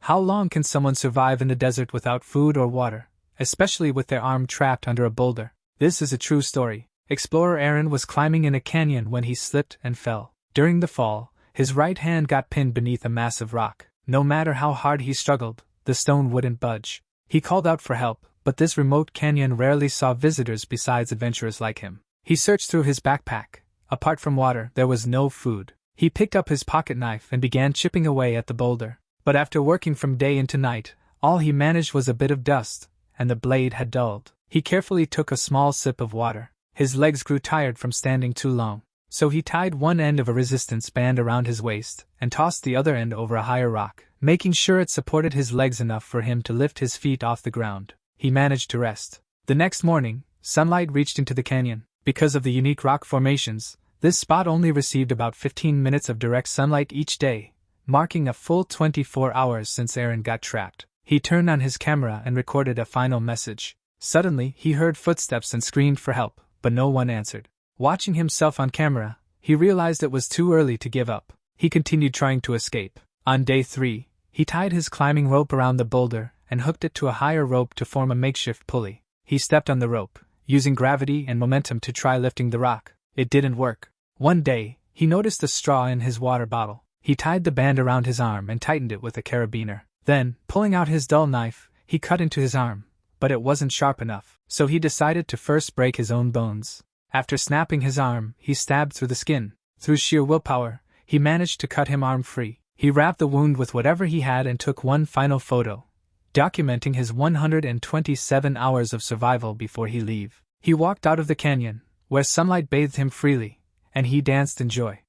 How long can someone survive in the desert without food or water, especially with their arm trapped under a boulder? This is a true story. Explorer Aaron was climbing in a canyon when he slipped and fell. During the fall, his right hand got pinned beneath a massive rock. No matter how hard he struggled, the stone wouldn't budge. He called out for help, but this remote canyon rarely saw visitors besides adventurers like him. He searched through his backpack. Apart from water, there was no food. He picked up his pocket knife and began chipping away at the boulder. But after working from day into night, all he managed was a bit of dust, and the blade had dulled. He carefully took a small sip of water. His legs grew tired from standing too long, so he tied one end of a resistance band around his waist and tossed the other end over a higher rock, making sure it supported his legs enough for him to lift his feet off the ground. He managed to rest. The next morning, sunlight reached into the canyon. Because of the unique rock formations, this spot only received about 15 minutes of direct sunlight each day, marking a full 24 hours since Aaron got trapped. He turned on his camera and recorded a final message. Suddenly, he heard footsteps and screamed for help, but no one answered. Watching himself on camera, he realized it was too early to give up. He continued trying to escape. On day 3, he tied his climbing rope around the boulder and hooked it to a higher rope to form a makeshift pulley. He stepped on the rope, using gravity and momentum to try lifting the rock. It didn't work. One day, he noticed a straw in his water bottle. He tied the band around his arm and tightened it with a carabiner. Then, pulling out his dull knife, he cut into his arm. But it wasn't sharp enough, so he decided to first break his own bones. After snapping his arm, he stabbed through the skin. Through sheer willpower, he managed to cut him arm free. He wrapped the wound with whatever he had and took one final photo, documenting his 127 hours of survival before he left. He walked out of the canyon, where sunlight bathed him freely, and he danced in joy.